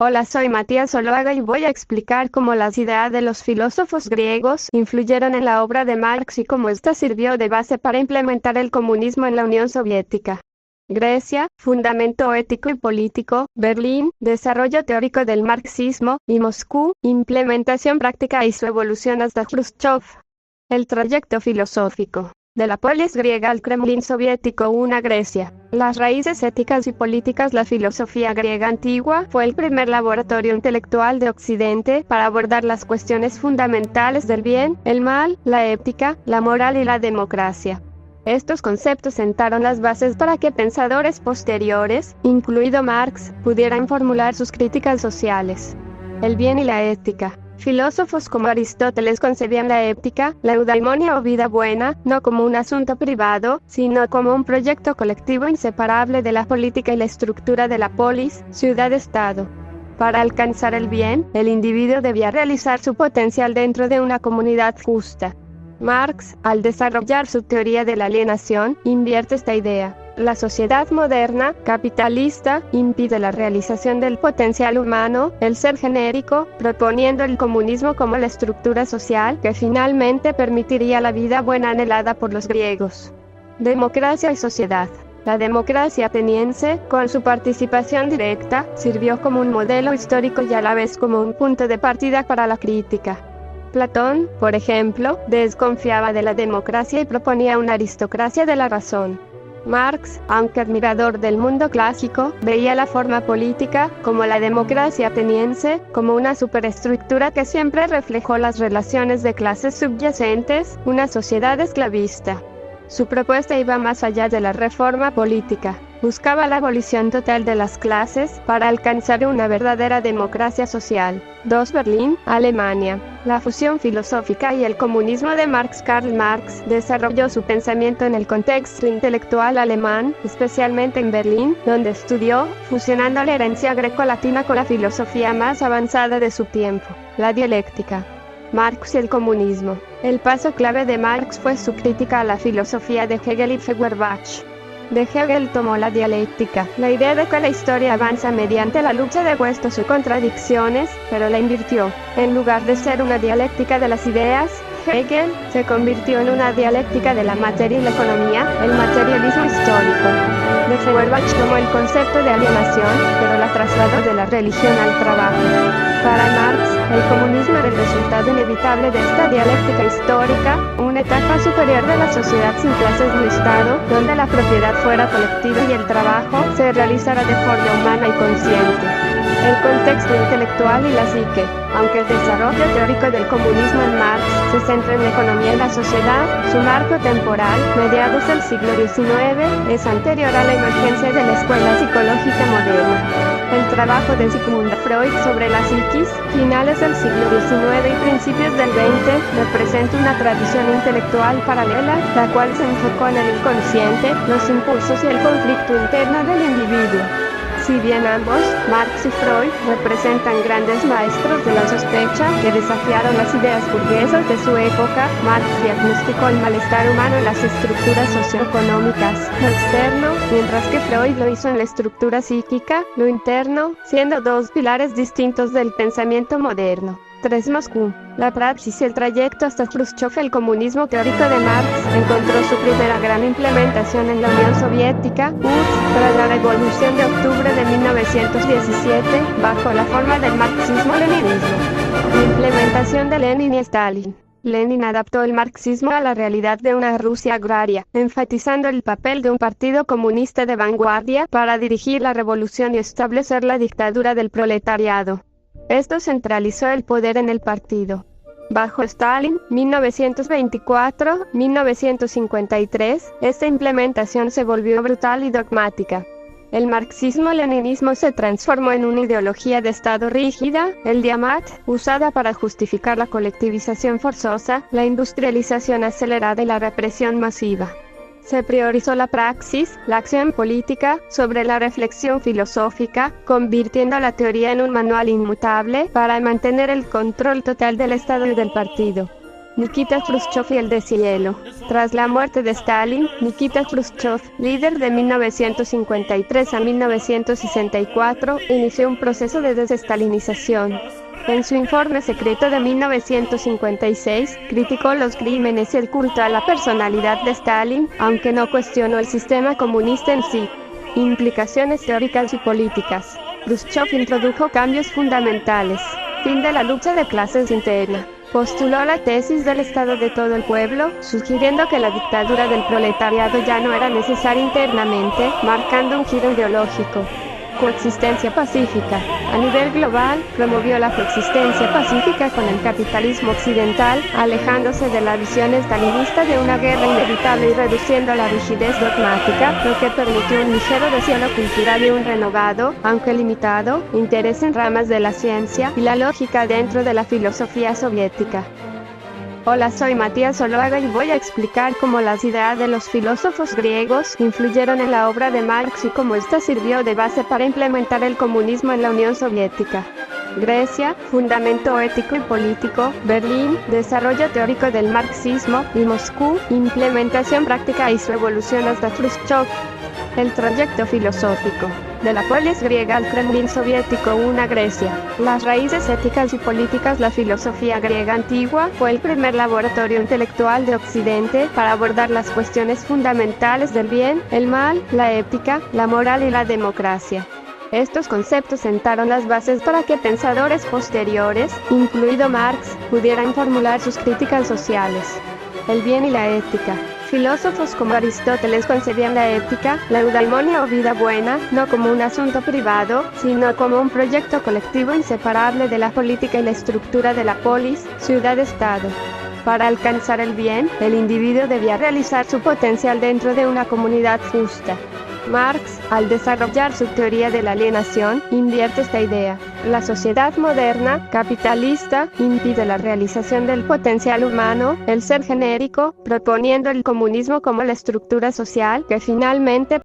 Hola, soy Matías Zuluaga y voy a explicar cómo las ideas de los filósofos griegos influyeron en la obra de Marx y cómo ésta sirvió de base para implementar el comunismo en la Unión Soviética. Grecia, fundamento ético y político; Berlín, desarrollo teórico del marxismo; y Moscú, implementación práctica y su evolución hasta Khrushchev. El trayecto filosófico. De la polis griega al Kremlin soviético, una Grecia. Las raíces éticas y políticas. La filosofía griega antigua fue el primer laboratorio intelectual de Occidente para abordar las cuestiones fundamentales del bien, el mal, la ética, la moral y la democracia. Estos conceptos sentaron las bases para que pensadores posteriores, incluido Marx, pudieran formular sus críticas sociales. El bien y la ética. Filósofos como Aristóteles concebían la ética, la eudaimonia o vida buena, no como un asunto privado, sino como un proyecto colectivo inseparable de la política y la estructura de la polis, ciudad-estado. Para alcanzar el bien, el individuo debía realizar su potencial dentro de una comunidad justa. Marx, al desarrollar su teoría de la alienación, invierte esta idea. La sociedad moderna, capitalista, impide la realización del potencial humano, el ser genérico, proponiendo el comunismo como la estructura social que finalmente permitiría la vida buena anhelada por los griegos. Democracia y sociedad. La democracia ateniense, con su participación directa, sirvió como un modelo histórico y a la vez como un punto de partida para la crítica. Platón, por ejemplo, desconfiaba de la democracia y proponía una aristocracia de la razón. Marx, aunque admirador del mundo clásico, veía la forma política, como la democracia ateniense, como una superestructura que siempre reflejó las relaciones de clases subyacentes, una sociedad esclavista. Su propuesta iba más allá de la reforma política. Buscaba la abolición total de las clases para alcanzar una verdadera democracia social. 2. Berlín, Alemania. La fusión filosófica y el comunismo de Marx. Karl Marx desarrolló su pensamiento en el contexto intelectual alemán, especialmente en Berlín, donde estudió, fusionando la herencia greco-latina con la filosofía más avanzada de su tiempo, la dialéctica. Marx y el comunismo. El paso clave de Marx fue su crítica a la filosofía de Hegel y Feuerbach. De Hegel tomó la dialéctica, la idea de que la historia avanza mediante la lucha de opuestos o contradicciones, pero la invirtió. En lugar de ser una dialéctica de las ideas, Hegel se convirtió en una dialéctica de la materia y la economía, el materialismo histórico. De Feuerbach tomó el concepto de alienación, pero la trasladó de la religión al trabajo. Para Marx, el comunismo era el resultado inevitable de esta dialéctica histórica, una etapa superior de la sociedad sin clases ni Estado, donde la propiedad fuera colectiva y el trabajo se realizara de forma humana y consciente. El contexto intelectual y la psique. Aunque el desarrollo teórico del comunismo en Marx se centra en la economía y la sociedad, su marco temporal, mediados del siglo XIX, es anterior a la emergencia de la escuela psicológica moderna. El trabajo de Sigmund Freud sobre la psiquis, finales del siglo XIX y principios del XX, representa una tradición intelectual paralela, la cual se enfocó en el inconsciente, los impulsos y el conflicto interno del individuo. Si bien ambos, Marx y Freud, representan grandes maestros de la sospecha que desafiaron las ideas burguesas de su época, Marx diagnosticó el malestar humano en las estructuras socioeconómicas, lo externo, mientras que Freud lo hizo en la estructura psíquica, lo interno, siendo dos pilares distintos del pensamiento moderno. 3. Moscú. La praxis y el trayecto hasta Khrushchev. El comunismo teórico de Marx encontró su primera gran implementación en la Unión Soviética, tras la Revolución de Octubre de 1917, bajo la forma del marxismo-leninismo. Implementación de Lenin y Stalin. Lenin adaptó el marxismo a la realidad de una Rusia agraria, enfatizando el papel de un partido comunista de vanguardia para dirigir la revolución y establecer la dictadura del proletariado. Esto centralizó el poder en el partido. Bajo Stalin, 1924-1953, esta implementación se volvió brutal y dogmática. El marxismo-leninismo se transformó en una ideología de Estado rígida, el diamat, usada para justificar la colectivización forzosa, la industrialización acelerada y la represión masiva. Se priorizó la praxis, la acción política, sobre la reflexión filosófica, convirtiendo la teoría en un manual inmutable para mantener el control total del Estado y del partido. Nikita Khrushchev y el deshielo. Tras la muerte de Stalin, Nikita Khrushchev, líder de 1953 a 1964, inició un proceso de desestalinización. En su informe secreto de 1956, criticó los crímenes y el culto a la personalidad de Stalin, aunque no cuestionó el sistema comunista en sí. Implicaciones teóricas y políticas. Khrushchev introdujo cambios fundamentales. Fin de la lucha de clases interna. Postuló la tesis del Estado de todo el pueblo, sugiriendo que la dictadura del proletariado ya no era necesaria internamente, marcando un giro ideológico. Coexistencia pacífica. A nivel global, promovió la coexistencia pacífica con el capitalismo occidental, alejándose de la visión estalinista de una guerra inevitable y reduciendo la rigidez dogmática, lo que permitió un ligero deshielo cultural y un renovado, aunque limitado, interés en ramas de la ciencia y la lógica dentro de la filosofía soviética. Hola, soy Matías Zuluaga y voy a explicar cómo las ideas de los filósofos griegos influyeron en la obra de Marx y cómo ésta sirvió de base para implementar el comunismo en la Unión Soviética. Grecia, fundamento ético y político. Berlín, desarrollo teórico del marxismo. Y Moscú, implementación práctica y su evolución hasta Khrushchev. El trayecto filosófico. De la polis griega al Kremlin soviético, una Grecia. Las raíces éticas y políticas. La filosofía griega antigua fue el primer laboratorio intelectual de Occidente para abordar las cuestiones fundamentales del bien, el mal, la ética, la moral y la democracia. Estos conceptos sentaron las bases para que pensadores posteriores, incluido Marx, pudieran formular sus críticas sociales. El bien y la ética. Filósofos como Aristóteles concebían la ética, la eudaimonia o vida buena, no como un asunto privado, sino como un proyecto colectivo inseparable de la política y la estructura de la polis, ciudad-estado. Para alcanzar el bien, el individuo debía realizar su potencial dentro de una comunidad justa. Marx, al desarrollar su teoría de la alienación, invierte esta idea. La sociedad moderna, capitalista, impide la realización del potencial humano, el ser genérico, proponiendo el comunismo como la estructura social que finalmente